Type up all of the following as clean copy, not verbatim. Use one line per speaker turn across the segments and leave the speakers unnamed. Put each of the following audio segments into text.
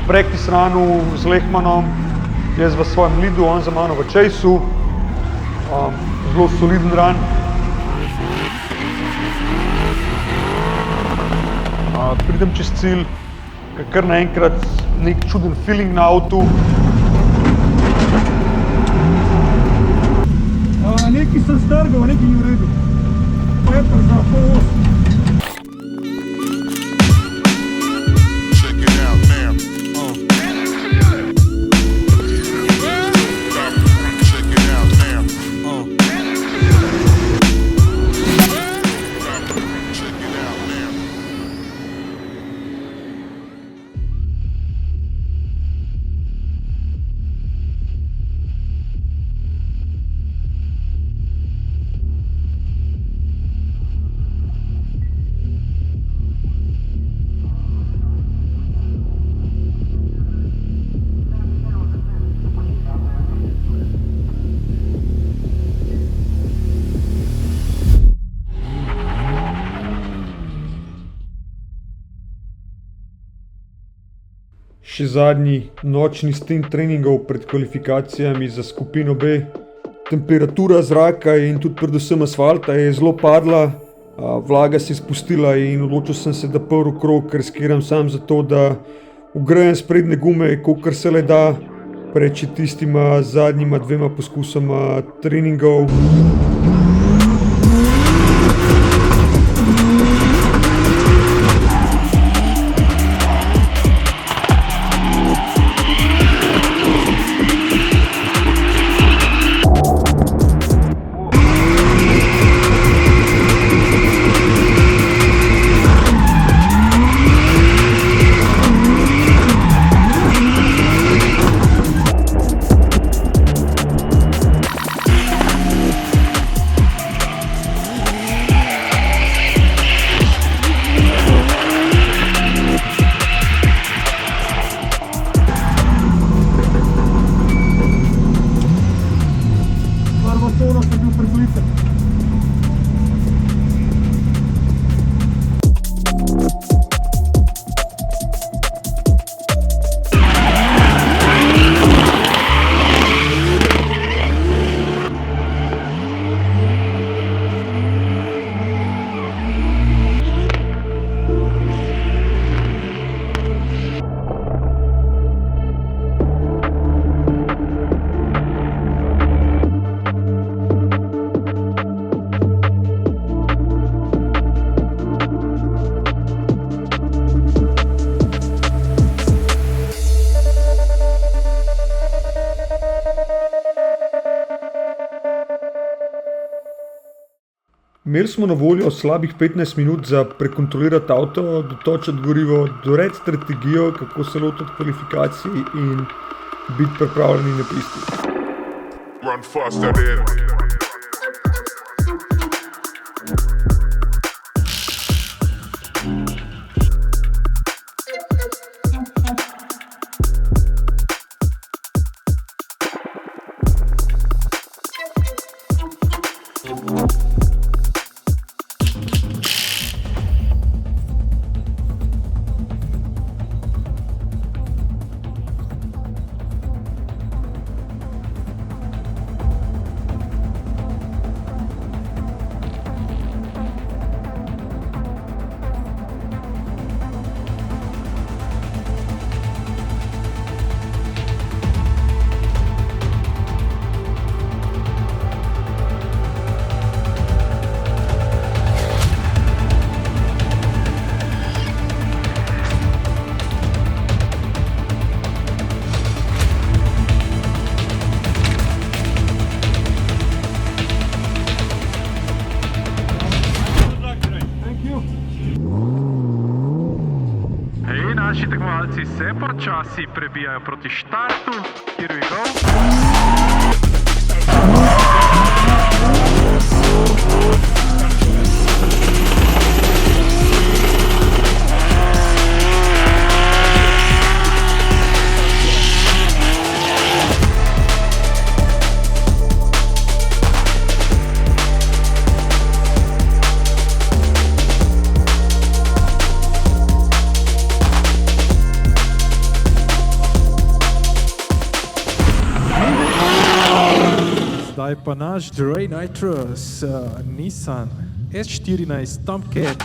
practice runu z Lehmanom, jaz v svojem leadu, on za mano v chaseu. Zelo soliden run. Pridem čez cilj, kar naenkrat nek čuden feeling na avtu. Nekaj sem strgal, nekaj ni v redu. Peter za pol 8. Še zadnji nočni stint treningov pred kvalifikacijami za skupino B. Temperatura zraka in tudi predvsem asfalta je zelo padla, vlaga se je spustila in odločil sem se, da prvi krog riskiram sam zato, da ugrejem sprednje gume, kolikor se le da, preči tistima zadnjima 2 poskusoma treningov. Imeli smo na voljo slabih 15 minut za prekontrolirati avto, dotočiti gorivo, doreti strategijo, kako se lotiti kvalifikacij in biti pripravljeni na pisti. Run faster in. Naši tekmovalci se počasi prebijajo proti štartu. Here we go.
Zdaj pa naš Dre Nitros, Nissan S14 Tomcat.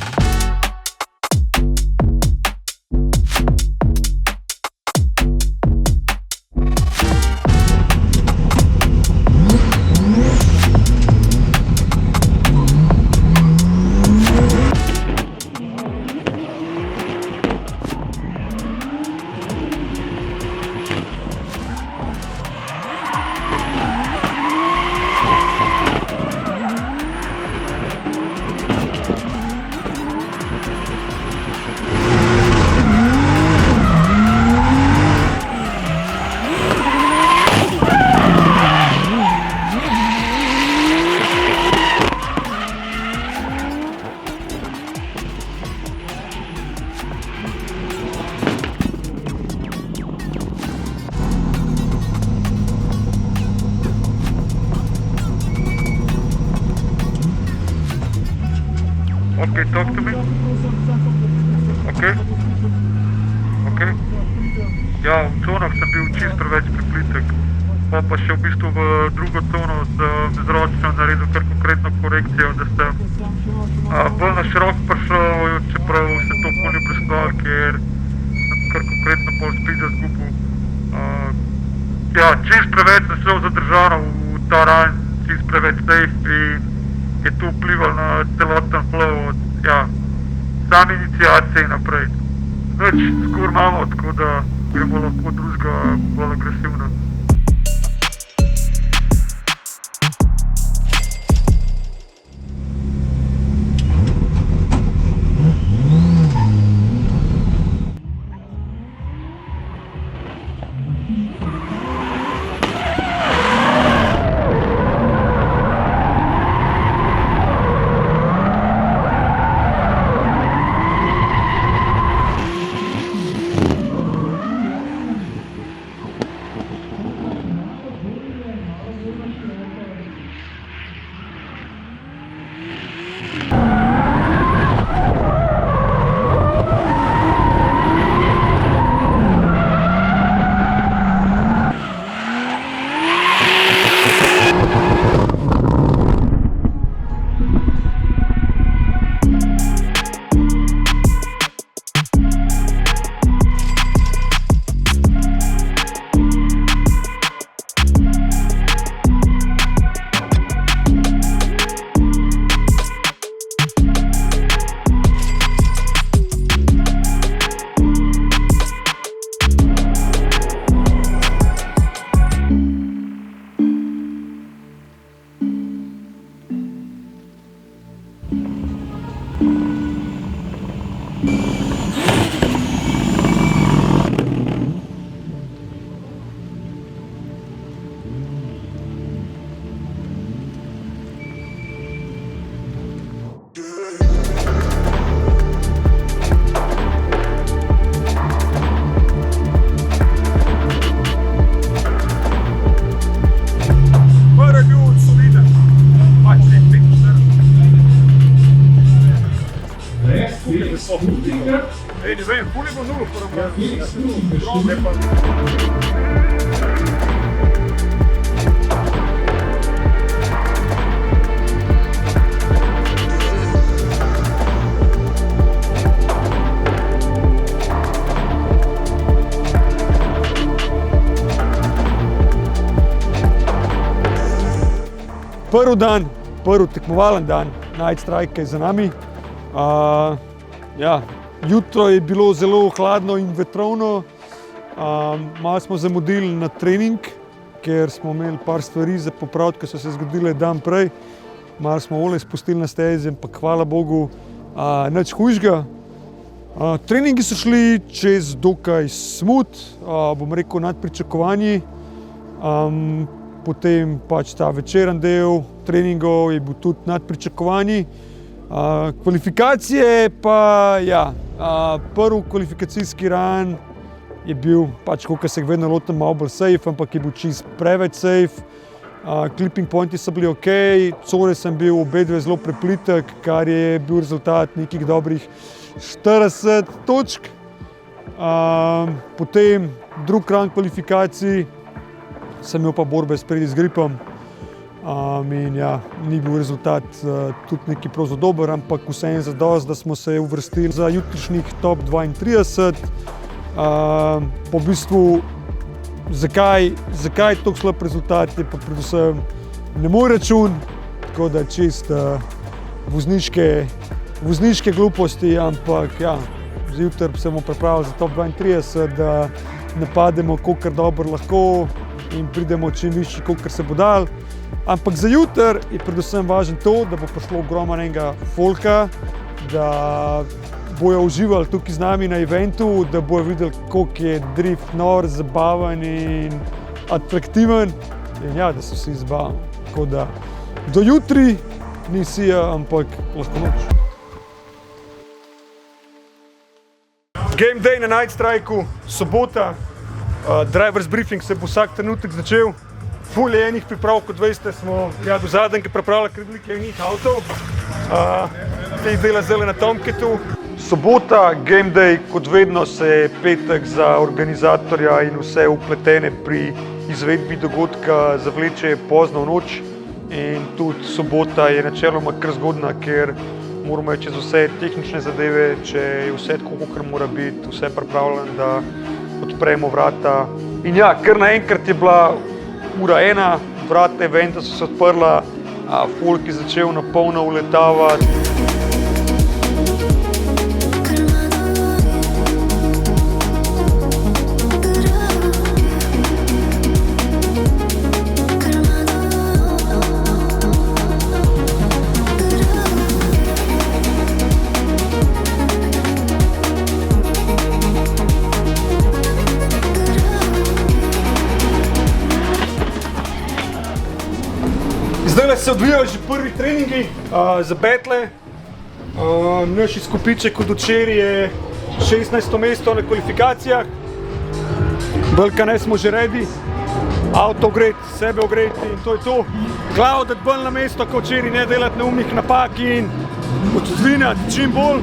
Okay, talk to me. Okay. Okay. Ja, v conah sem bil čisto preveč priplitek. Pa še v bistvu v drugo cono z ročno naredil kar konkretno korekcijo, da sem bolj na širok prišel, čeprav se to polni prespal, ker sem kar konkretno pol speeda zgubil. Ja, čisto preveč sem šel zadržano v ta ranj, čisto preveč safe in je to vplivalo na celoten flow od, ja, same iniciacije naprej. Nič, skoraj imamo, tako da gremo lahko drugega bolj agresivno.
Ej, ne vem, ful je bilo nul,
Prvi dan, prvi tekmovalen dan Night Strike je za nami. Ja, jutro je bilo zelo hladno in vetrovno. Malo smo zamudili na trening, ker smo imeli par stvari za popraviti, ki so se zgodile dan prej. Malo smo ole spustili na stezi, ampak hvala Bogu, nič hujšega. Treningi so šli čez dokaj smooth, bom rekel nad pričakovanji. Potem pač ta večeren del treningov je bil tudi nad pričakovanji. Kvalifikacije pa, ja, prvi kvalifikacijski run je bil, pač kot se vedno lotim, malo bolj safe, ampak je bil čist preveč safe. Clipping pointi so bili ok, cone sem bil obe dve zelo preplitek, kar je bil rezultat nekih dobrih 40 točk. Potem drug run kvalifikacij sem imel pa borbe spredi z gripom. In ja, ni bil rezultat tudi neki prav zelo dober, ampak vseeno zadosti, da smo se uvrstili za jutrišnjih top 32. Po bistvu, zakaj tako slab rezultat, je pa predvsem ne moj račun, tako da čist vozniške gluposti, ampak ja, zjutraj se bomo pripravili za top 32, da napademo kolikor dobro lahko in pridemo čim višji, kolikor se bo dal. Ampak za jutri je predvsem važno to, da bo prišlo ogromno enega folka, da bojo uživali tukaj z nami na eventu, da bojo videli, koliko je drift nor, zabaven in atraktiven in ja, da se vsi zabavamo. Tako da do jutri ni sija, ampak lahko noč. Game day na Night Strikeu, sobota, drivers briefing se bo vsak trenutek začel. Ful je enih priprav, kot veste, smo do zadnjega pripravili kar veliko enih avtov. Te dela zdaj na Tomketu. Sobota, game day, kot vedno se je petek za organizatorja in vse upletene pri izvedbi dogodka zavleče pozno v noč. In tudi sobota je načeloma kar zgodna, ker moramo čez vse tehnične zadeve, če je vse tako, kakor mora biti, vse pripravljeno, da odpremo vrata. In ja, kar naenkrat je bila 1:01, vrata eventa so se odprla, folk je začel na polno uletavati. Zdaj se odvijajo že prvi treningi za betle. Naš izkupiček od včeraj je 16. mesto na kvalifikacijah. Balkane smo že ready, avto ogret, sebe ogret in to je to. Glavo dati bolj na mesto, kot včeraj, ne delati neumnih napak in odvinati čim bolj.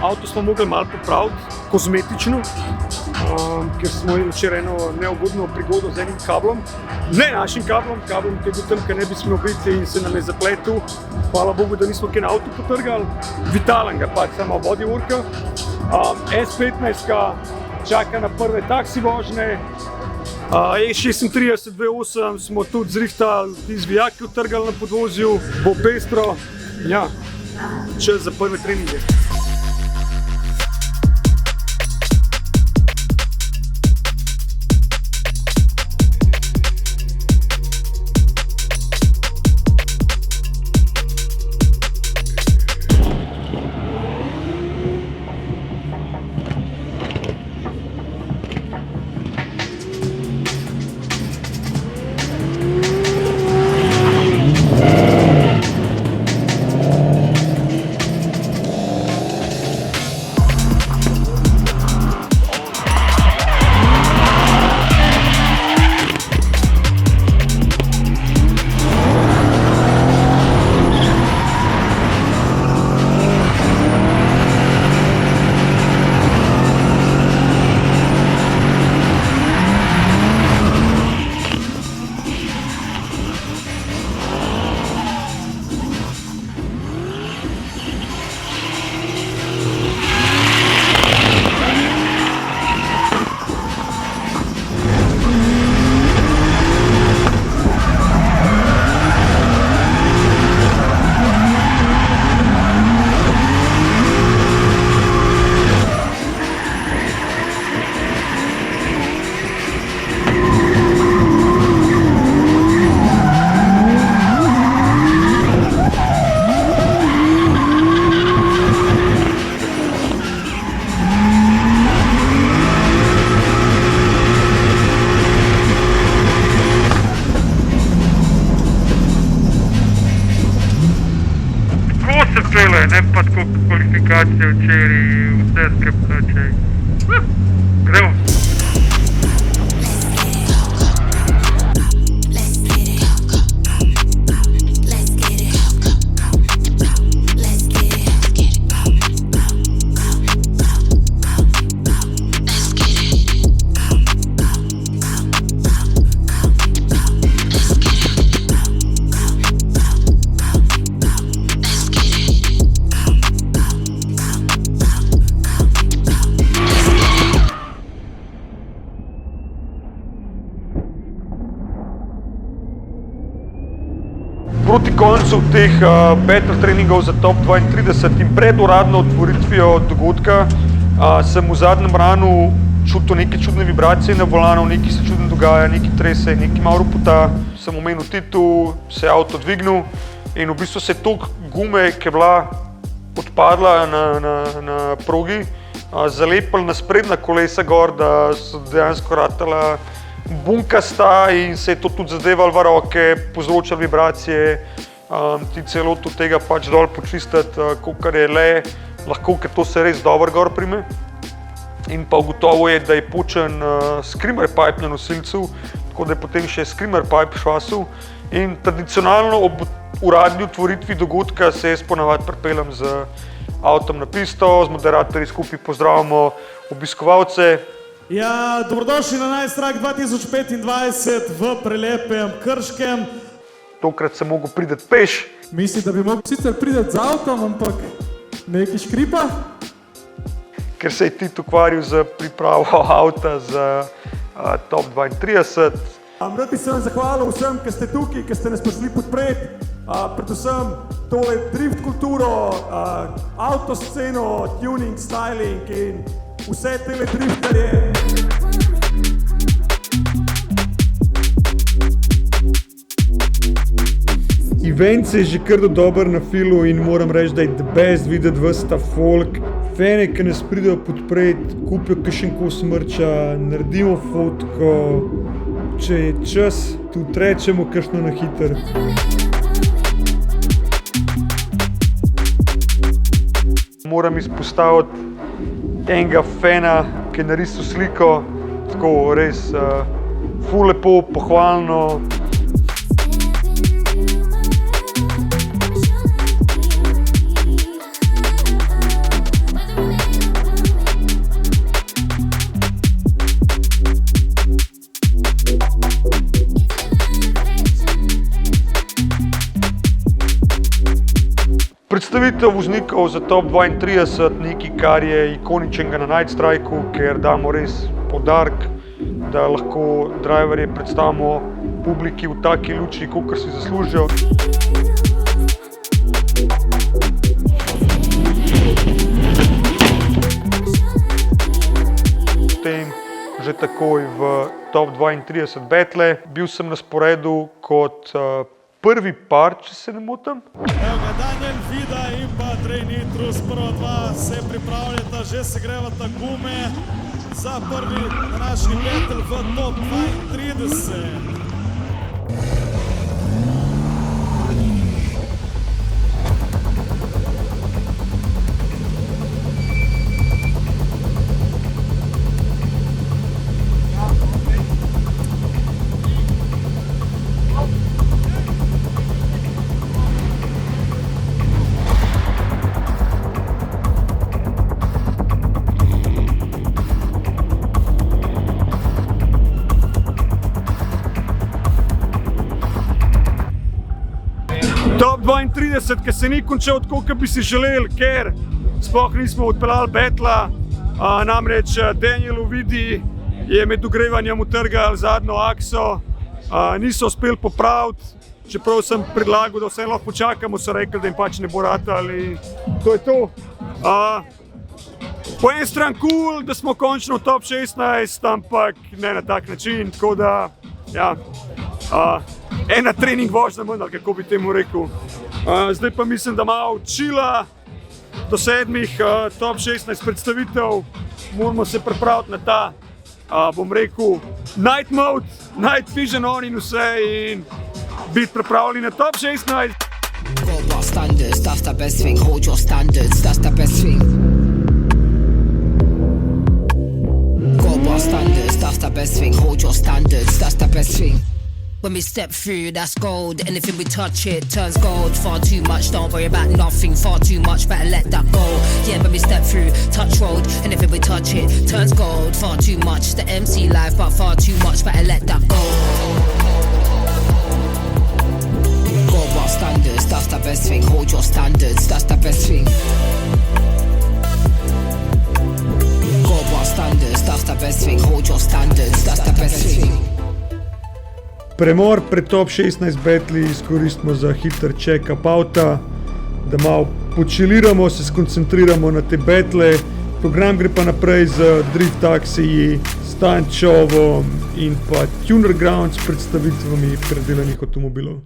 Avto smo mogli malo popraviti, kozmetično, ker smo imeli včeraj eno neugodno prigodo z enim kablom. Ne našim kablom, ki je bil tam, ki ne bi smel biti in se nam je zapletel. Hvala Bogu, da nismo kaj na avtu potrgali. Vitalenga pač, samo bodyworka. S15 čaka na prve taksi vožnje. E36 V8 smo tudi zrihtali, iz vijaki utrgali na podvozju, bo pestro. Ja, čas za prve treninge.
ne pa tako kvalifikacije včeraj, vse skeptače. Gremo.
Proti koncu teh battle treningov za top 32 in pred uradno otvoritvijo dogodka sem v zadnjem ranu čutil neke čudne vibracije na volanu, nekaj se čudno dogaja, nekaj trese, nekaj malo ropota. Sem omenil Titu, se je avto dvignil in v bistvu se je toliko gume, ki je bila odpadla na progi, zalepili na sprednja kolesa gor, da so dejansko ratala bunkasta in se je to tudi zadevalo v roke, povzročalo vibracije, ti celoto tega pač dol počistiti, kolikor je le lahko, ker to se res dobro gor prime. In pa ugotovo je, da je počen screamer pipe na nosilcu, tako da je potem še screamer pipe švasil. In tradicionalno ob uradni otvoritvi dogodka se jaz ponavadi pripeljem z avtom na pisto, z moderatorji skupaj pozdravimo obiskovalce.
Ja, dobrodošli na Night Track 2025 v prelepem Krškem.
Tokrat sem mogel priti peš.
Mislim, da bi mogel sicer priti z avtom, ampak nekaj škripa.
Ker se je Tit ukvarjal z pripravo avta za top 32.
Rad bi se vam zahvalil vsem, ki ste tukaj, ki ste nas prišli podpreti. Predvsem tole drift kulturo, avtosceno, tuning, styling in vse tele drifterje.
Event se je že kar dober na filu in moram reči, da je the best videti ves ta folk. Fene, ki nas pridejo podpreti, kupijo kakšen kos merča, naredimo fotko, če je čas, tudi rečemo kakšno na hiter. Moram izpostaviti enega fena, ki je narisal sliko, tako res ful lepo, pohvalno. Predstavitev voznikov za top 32, nekaj, kar je ikoničnega na Night Strikeu, ker damo res poudarek, da lahko driverje predstavimo publiki v taki luči, kakor si zaslužijo. Potem že takoj v top 32 battle. Bil sem na sporedu kot prvi par, če se ne motim.
Evo ga, Daniel Vida in pa Andrej Nitrus, prva dva se pripravljata, že se grevata gume za prvi današnji battle v top 32.
Top 32, ki se ni končal tako, kot bi si želeli, ker sploh nismo odpeljali betla. Namreč Danielu Vidi je med ogrevanjem utrgal zadnjo akso, niso uspeli popraviti, čeprav sem predlagal, da vse lahko počakamo, so rekli, da jim pač ne bo ratali. To je to. Po eni strani cool, da smo končno v top 16, ampak ne na tak način, tako da, ja. Ena trening vožnja manj, kako bi temu rekel. Zdaj pa mislim, da malo chilla do 7 top 16 predstavitev. Moramo se pripraviti na ta, bom rekel, night mode, night vision on in vse in biti pripravljeni na top 16.
standards, that's the best thing. Hold your standards, that's the best thing. Got bar standards, that's the best thing. Hold your standards, that's the best thing. When we step through, that's gold. Anything we touch, it turns gold. Far too much, don't worry about nothing. Far too much, better let that go. Yeah, when we step through, touch road. Anything we touch, it turns gold. Far too much, the MC life, but far too much, better let that go. Got bar standards, that's the best thing. Hold your standards, that's the best thing. Got bar standards, that's the best thing. Hold your standards, that's the best thing.
Premor pred top 16 betli izkoristimo za hiter check-up avta, da malo počiliramo, se skoncentriramo na te betle. Program gre pa naprej z Drift Taxiji, Stunt Shovom in pa Tuner Ground s predstavitvami predelanih avtomobilov.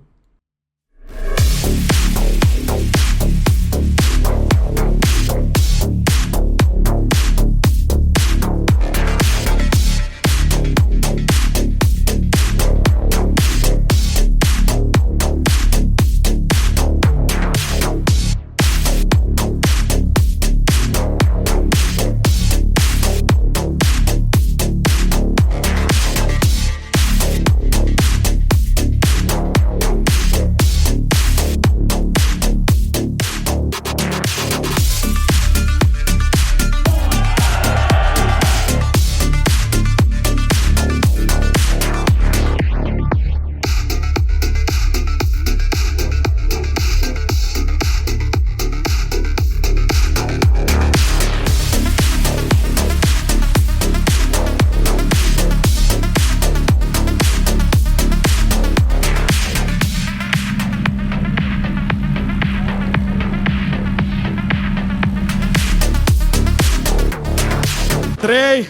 Trej,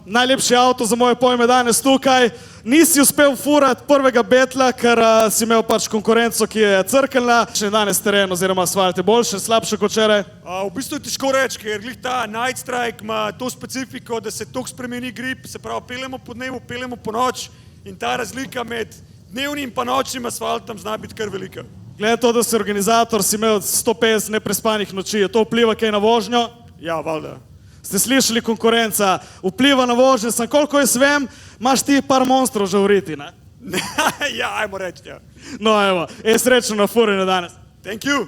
najlepši avto za moje pojme danes tukaj. Nisi uspel furati prvega betla, ker si imel pač konkurenco, ki je crkljna. Še danes teren oziroma asfalt je boljše, slabše kot včeraj.
V bistvu je težko reči, ker glih ta Night Strike ima to specifiko, da se toliko spremeni grip, se pravi, peljemo po dnevu, peljemo po noč in ta razlika med dnevnim pa nočnim asfaltom zna biti kar velika.
Glede to, da si organizator, si imel 150 neprespanih noči, je to vpliva kaj na vožnjo?
Ja, valjda.
Ste slišali konkurenca, vpliva na vožnjo, sem koliko jaz vem, imaš ti par monstrov že v riti, ne?
Ja, ajmo reči, ja.
No evo, srečno na furjenju danes.
Thank you.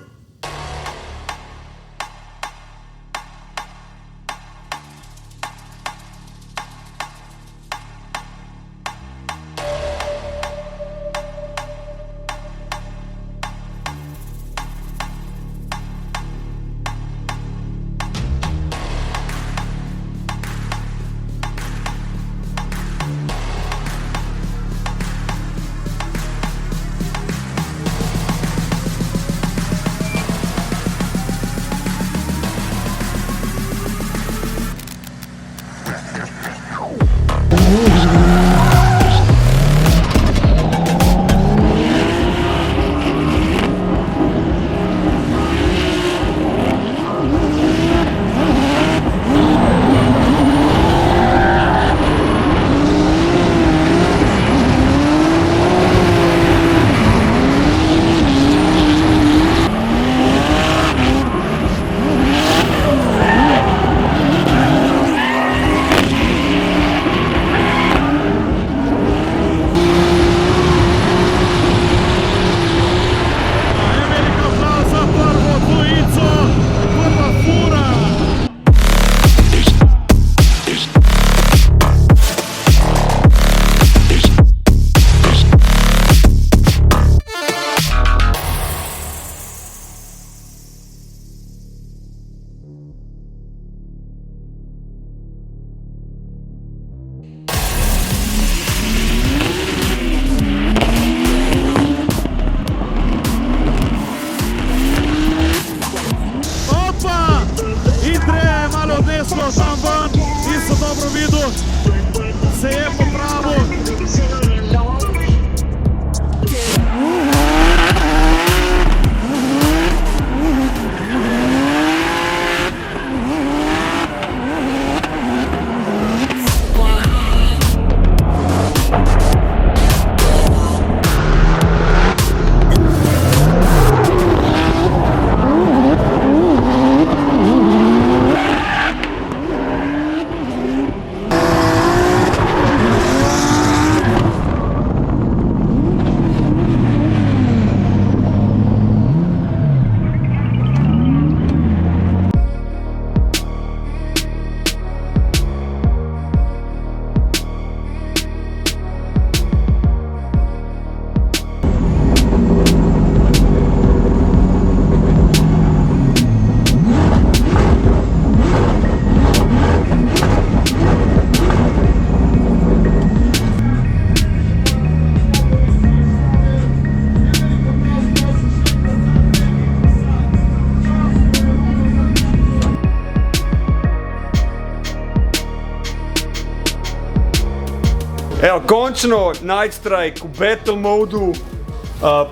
Evo, končno Night Strike v Battle modu,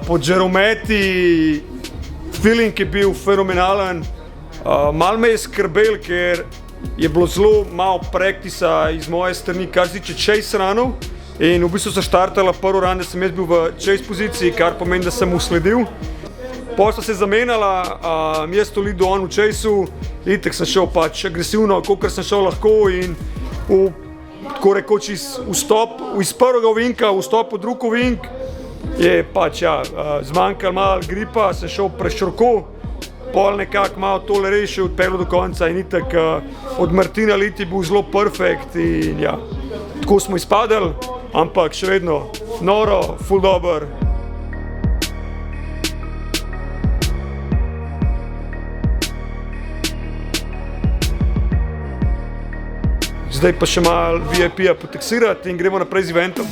pod žarometi, feeling je bil fenomenalen. Malo me je skrbel, ker je bilo zelo malo praktisa iz moje strani, kar se tiče chase runov. In v bistvu so štartala prvi run, da sem jaz bil v chase poziciji, kar pomeni, da sem mu sledil. Potem sta se zamenjala, jaz to lido, on v chaseu, itak sem šel pač agresivno, kolikor sem šel lahko in tako rekoč iz prvega ovinka, vstop v drug ovink, je pač zmanjkalo malo gripa, sem šel preširoko, pol nekako malo tole rešil, odpeljal do konca in itak od Martina Lit je bil zelo perfekt in ja, tako smo izpadali, ampak še vedno noro, ful dober. Zdaj pa še malo VIP-ja poteksirati in gremo naprej z eventom.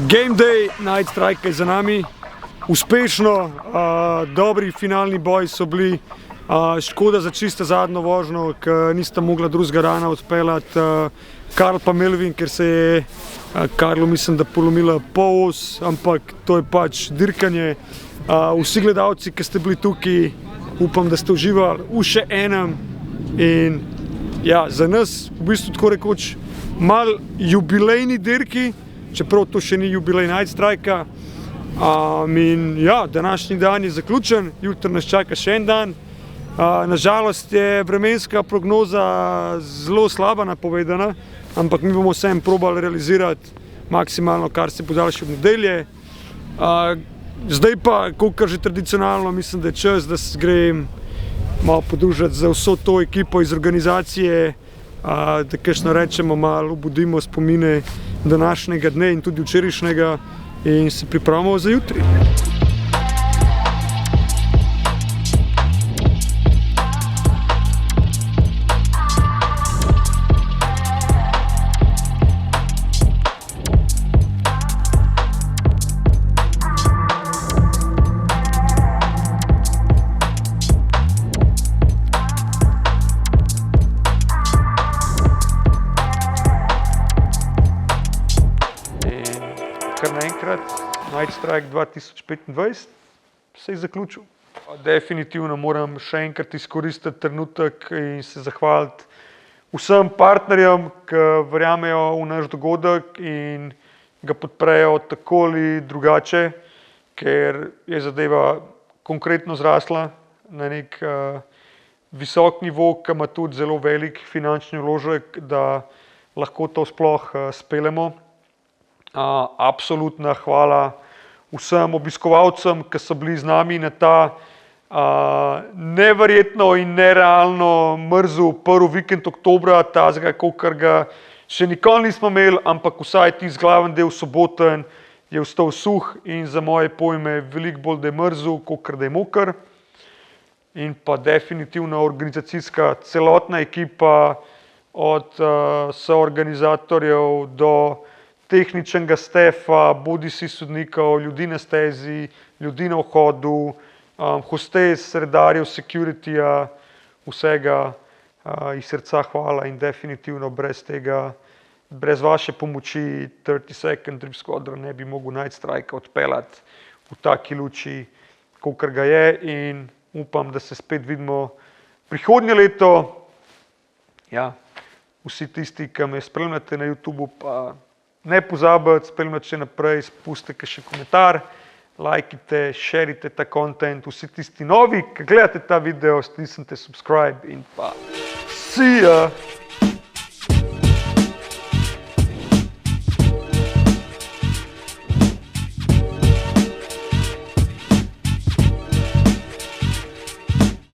Game Day Night Strike je za nami, uspešno, dobri finalni boji so bili, škoda za čisto zadnjo vožnjo, ker nista mogla drugega rana odpeljati Karl pa Melvin, ker se je Karlu mislim, da polomila polos, ampak to je pač dirkanje. Vsi gledalci, ki ste bili tukaj, upam, da ste uživali v še enem in ja, za nas v bistvu tako rekoč malo jubilejni dirki, čeprav to še ni jubilej Night Strike-a. In ja, današnji dan je zaključen, jutri nas čaka še en dan. Nažalost je vremenska prognoza zelo slaba napovedana, ampak mi bomo vsem probali realizirati maksimalno, kar se podaljša v nedelje. Zdaj pa, kolikor že tradicionalno, mislim, da je čas, da se grem malo podružiti za vso to ekipo iz organizacije, da kakšno rečemo, malo obudimo spomine današnjega dne in tudi včerajšnjega in se pripravimo za jutri. Kar naenkrat, Night Strike 2025 se je zaključil. Definitivno moram še enkrat izkoristiti trenutek in se zahvaliti vsem partnerjem, ki verjamejo v naš dogodek in ga podprejo tako ali drugače, ker je zadeva konkretno zrasla na nek visok nivo, ki ima tudi zelo velik finančni vložek, da lahko to sploh speljemo. Absolutna hvala vsem obiskovalcem, ki so bili z nami na ta neverjetno in nerealno mrzel prvi vikend oktobra, tazga, kolikor ga še nikoli nismo imeli, ampak vsaj tisti glaven del soboten je ostal suh in za moje pojme veliko bolj, da je mrzel, kolikor da je moker. In pa definitivno organizacijska celotna ekipa, od soorganizatorjev do tehničnega stefa, bodisi sodnikov, ljudi na stezi, ljudi na vhodu, hostes, redarjev, securityja, vsega iz srca hvala in definitivno brez tega
brez vaše pomoči 30 Second Drip Squadron ne bi mogel Night Strike odpeljati v taki luči, kakor ga je, in upam, da se spet vidimo prihodnje leto. Ja, vsi tisti, ki me spremljate na YouTubu, pa ne pozabite spremljati še naprej, spustite še komentar, lajkite, šerite ta content, vsi tisti novi, ki gledate ta video, stisnite subscribe in pa see ya!